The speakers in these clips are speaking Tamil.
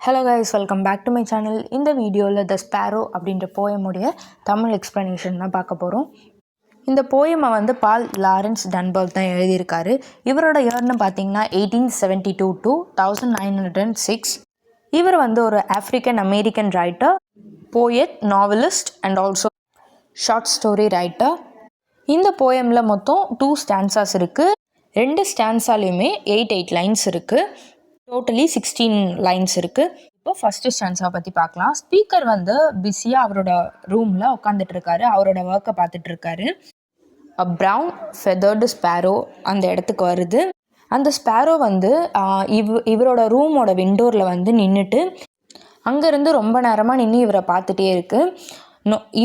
Hello guys, welcome back to my channel. இந்த வீடியோவில் த ஸ்பேரோ அப்படின்ற போயமுடைய தமிழ் எக்ஸ்ப்ளனேஷன் தான் பார்க்க போகிறோம். இந்த போயமை வந்து பால் லாரன்ஸ் டன்பர்க் தான் எழுதியிருக்காரு. இவரோட இயர்னு பார்த்தீங்கன்னா 1872 to 1906. இவர் வந்து ஒரு African American writer, poet, novelist and also short story writer. இந்த போயமில் மொத்தம் 2 ஸ்டான்சாஸ் இருக்குது. 2 ஸ்டான்ஸாலையுமே 8 லைன்ஸ் இருக்குது. டோட்டலி 16 லைன்ஸ் இருக்குது. இப்போ ஃபஸ்ட்டு ஸ்டான்ஸாவை பற்றி பார்க்கலாம். ஸ்பீக்கர் வந்து பிஸியாக அவரோட ரூமில் உட்காந்துட்டு இருக்காரு. அவரோட ஒர்க்கை பார்த்துட்டு இருக்காரு. ப்ரவுன் ஃபெதர்டு ஸ்பேரோ அந்த இடத்துக்கு வருது. அந்த ஸ்பேரோ வந்து இவரோட ரூமோட விண்டோரில் வந்து நின்றுட்டு அங்கேருந்து ரொம்ப நேரமாக நின்று இவரை பார்த்துட்டே இருக்குது.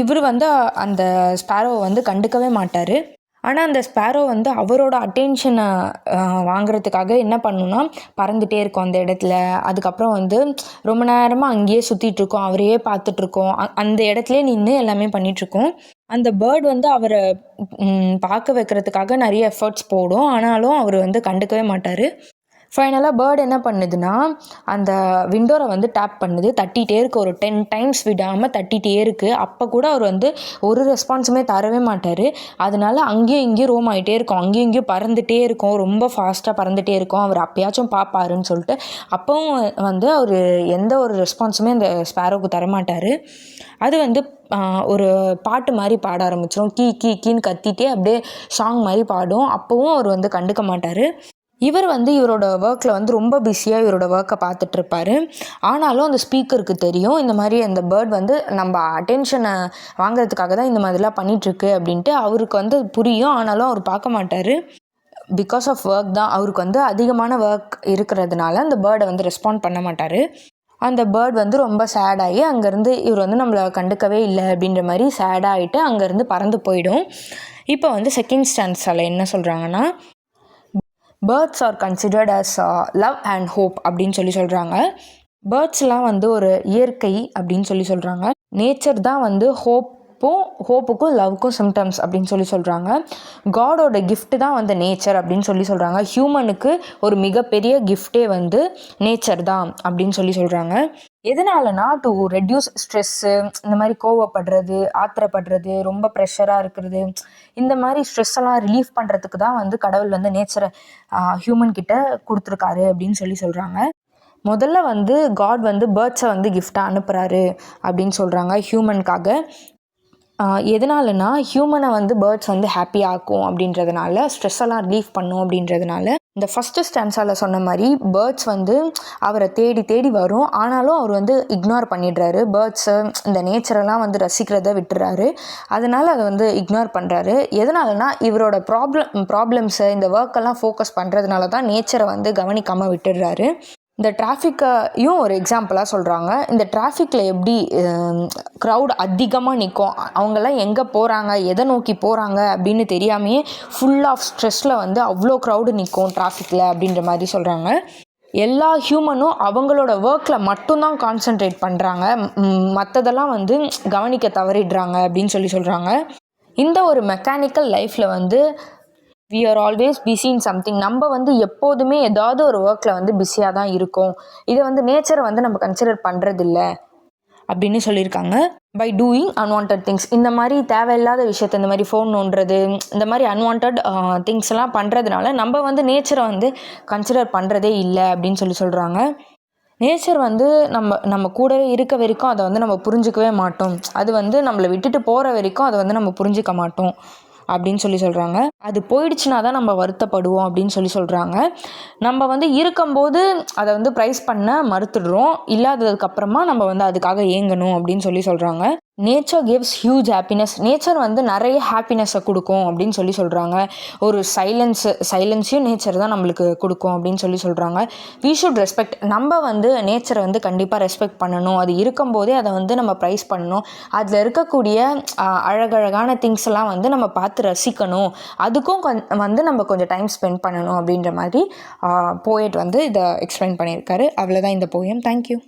இவர் வந்து அந்த ஸ்பேரோவை வந்து கண்டுக்கவே மாட்டார். ஆனால் அந்த ஸ்பேரோ வந்து அவரோட அட்டென்ஷனை வாங்குறதுக்காக என்ன பண்ணுன்னா பறந்துகிட்டே இருக்கும் அந்த இடத்துல. அதுக்கப்புறம் வந்து ரொம்ப நேரமாக அங்கேயே சுற்றிட்டுருக்கோம், அவரையே பார்த்துட்ருக்கோம், அந்த இடத்துலே நின்று எல்லாமே பண்ணிகிட்ருக்கோம். அந்த பேர்ட் வந்து அவரை பார்க்க வைக்கிறதுக்காக நிறைய எஃபர்ட்ஸ் போடும். ஆனாலும் அவர் வந்து கண்டுக்கவே மாட்டார். ஃபைனலாக பேர்டு என்ன பண்ணுதுன்னா அந்த விண்டோரை வந்து டேப் பண்ணுது, தட்டிகிட்டே இருக்குது. ஒரு 10 டைம்ஸ் விடாமல் தட்டிகிட்டே இருக்குது. அப்போ கூட அவர் வந்து ஒரு ரெஸ்பான்ஸுமே தரவே மாட்டார். அதனால அங்கேயும் இங்கேயும் ரோம் ஆகிட்டே இருக்கும், அங்கேயும் இங்கேயும் பறந்துகிட்டே இருக்கும், ரொம்ப ஃபாஸ்ட்டாக பறந்துகிட்டே இருக்கும். அவர் அப்பயாச்சும் பார்ப்பாருன்னு சொல்லிட்டு அப்போவும் வந்து அவர் எந்த ஒரு ரெஸ்பான்ஸுமே அந்த ஸ்பேரோவுக்கு தரமாட்டார். அது வந்து ஒரு பாட்டு மாதிரி பாட ஆரம்பிச்சிடும். கீன்னு கத்திட்டே அப்படியே சாங் மாதிரி பாடும். அப்போவும் அவர் வந்து கண்டுக்க மாட்டார். இவர் வந்து இவரோட ஒர்க்கில் வந்து ரொம்ப பிஸியாக இவரோட ஒர்க்கை பார்த்துட்ருப்பார். ஆனாலும் அந்த ஸ்பீக்கருக்கு தெரியும் இந்த மாதிரி அந்த பேர்ட் வந்து நம்ம அட்டென்ஷனை வாங்கிறதுக்காக தான் இந்த மாதிரிலாம் பண்ணிகிட்ருக்கு அப்படின்ட்டு. அவருக்கு வந்து புரியும். ஆனாலும் அவர் பார்க்க மாட்டார். பிகாஸ் ஆஃப் ஒர்க் தான், அவருக்கு வந்து அதிகமான ஒர்க் இருக்கிறதுனால அந்த பேர்டை வந்து ரெஸ்பாண்ட் பண்ண மாட்டார். அந்த பேர்ட் வந்து ரொம்ப சேடாகி அங்கேருந்து இவர் வந்து நம்மளை கண்டுக்கவே இல்லை அப்படின்ற மாதிரி சேடாகிட்டு அங்கேருந்து பறந்து போயிடும். இப்போ வந்து செகண்ட் ஸ்டான்ஸால் என்ன சொல்கிறாங்கன்னா, birds are considered as love and hope அப்படின்னு சொல்கிறாங்க. பேர்ட்ஸ்லாம் வந்து ஒரு இயற்கை அப்படின்னு சொல்கிறாங்க. நேச்சர் தான் வந்து ஹோப்புக்கும் லவ்க்கும் சிம்டம்ஸ் அப்படின்னு சொல்கிறாங்க. காடோட கிஃப்ட் தான் வந்து நேச்சர் அப்படின்னு சொல்கிறாங்க. ஹியூமனுக்கு ஒரு மிகப்பெரிய கிஃப்டே வந்து நேச்சர் தான் அப்படின்னு சொல்கிறாங்க. எதனாலனா டு ரெடியூஸ் ஸ்ட்ரெஸ்ஸு, இந்த மாதிரி கோவப்படுறது, ஆத்திரப்படுறது, ரொம்ப ப்ரெஷராக இருக்கிறது, இந்த மாதிரி ஸ்ட்ரெஸ்ஸெல்லாம் ரிலீஃப் பண்ணுறதுக்கு தான் வந்து கடவுள் வந்து நேச்சரை ஹியூமன் கிட்ட கொடுத்துருக்காரு அப்படின்னு சொல்கிறாங்க. முதல்ல வந்து காட் வந்து பேர்ட்ஸை வந்து கிஃப்டாக அனுப்புகிறாரு அப்படின்னு சொல்கிறாங்க ஹியூமனுக்காக. எதனாலனா ஹியூமனை வந்து பேர்ட்ஸ் வந்து ஹாப்பியாக ஆக்கும் அப்படின்றதுனால, ஸ்ட்ரெஸ்ஸெல்லாம் ரிலீஃப் பண்ணும் அப்படின்றதுனால. இந்த ஃபஸ்ட்டு ஸ்டான்ஸால் சொன்ன மாதிரி பேர்ட்ஸ் வந்து அவரை தேடி தேடி வரும். ஆனாலும் அவர் வந்து இக்னோர் பண்ணிடுறாரு. பேர்ட்ஸை இந்த நேச்சரெல்லாம் வந்து ரசிக்கிறத விட்டுறாரு. அதனால் அதை வந்து இக்னோர் பண்ணுறாரு. எதனாலனா இவரோட ப்ராப்ளம்ஸை இந்த ஒர்க்கெல்லாம் ஃபோக்கஸ் பண்ணுறதுனால தான் நேச்சரை வந்து கவனிக்காமல் விட்டுடுறாரு. இந்த டிராஃபிக்கையும் ஒரு எக்ஸாம்பிளாக சொல்கிறாங்க. இந்த டிராஃபிக்கில் எப்படி க்ரௌட் அதிகமாக நிற்கும், அவங்கெல்லாம் எங்கே போகிறாங்க, எதை நோக்கி போகிறாங்க அப்படின்னு தெரியாமையே ஃபுல் ஆஃப் ஸ்ட்ரெஸ்ஸில் வந்து அவ்வளோ க்ரௌடு நிற்கும் டிராஃபிக்கில் அப்படின்ற மாதிரி சொல்கிறாங்க. எல்லா ஹியூமனும் அவங்களோட ஒர்க்கில் மட்டும்தான் கான்சென்ட்ரேட் பண்ணுறாங்க, மற்றதெல்லாம் வந்து கவனிக்க தவறிடுறாங்க அப்படின்னு சொல்கிறாங்க. இந்த ஒரு மெக்கானிக்கல் லைஃப்பில் வந்து we are always busy in something. நம்ம வந்து எப்போதுமே ஏதாவது ஒரு ஒர்க்கில் வந்து பிஸியாக தான் இருக்கும். இதை வந்து நேச்சரை வந்து நம்ம கன்சிடர் பண்ணுறதில்ல அப்படின்னு சொல்லியிருக்காங்க. பை டூயிங் அன்வான்ட் திங்ஸ், இந்த மாதிரி தேவையில்லாத விஷயத்த, இந்த மாதிரி ஃபோன் நோண்டுறது, இந்த மாதிரி அன்வான்ட் திங்ஸ் எல்லாம் பண்ணுறதுனால நம்ம வந்து நேச்சரை வந்து கன்சிடர் பண்ணுறதே இல்லை அப்படின்னு சொல்கிறாங்க. நேச்சர் வந்து நம்ம கூடவே இருக்க வரைக்கும் அதை வந்து நம்ம புரிஞ்சிக்கவே மாட்டோம். அது வந்து நம்மளை விட்டுட்டு போகிற வரைக்கும் அதை வந்து நம்ம புரிஞ்சிக்க மாட்டோம் அப்படின்னு சொல்கிறாங்க. அது போயிடுச்சுன்னா தான் நம்ம வருத்தப்படுவோம் அப்படின்னு சொல்கிறாங்க. நம்ம வந்து இருக்கும்போது அதை வந்து ப்ரைஸ் பண்ண மறுத்துடுறோம், இல்லாததுக்கப்புறமா நம்ம வந்து அதுக்காக ஏங்கணும் அப்படின்னு சொல்கிறாங்க. Nature gives huge happiness, nature வந்து நிறைய ஹாப்பினஸை கொடுக்கும் அப்படின்னு சொல்கிறாங்க. ஒரு சைலன்ஸையும் நேச்சர் தான் நம்மளுக்கு கொடுக்கும் அப்படின்னு சொல்கிறாங்க. வி ஷுட் ரெஸ்பெக்ட், நம்ம வந்து நேச்சரை வந்து கண்டிப்பாக ரெஸ்பெக்ட் பண்ணணும். அது இருக்கும்போதே அதை வந்து நம்ம ப்ரைஸ் பண்ணணும். அதில் இருக்கக்கூடிய அழகழகான திங்ஸ் எல்லாம் வந்து நம்ம பார்த்து ரசிக்கணும். அதுக்கும் வந்து நம்ம கொஞ்சம் டைம் ஸ்பெண்ட் பண்ணணும் அப்படின்ற மாதிரி போயட் வந்து இதை எக்ஸ்பிளைன் பண்ணியிருக்காரு. அவ்வளோதான் இந்த போயம். தேங்க்யூ.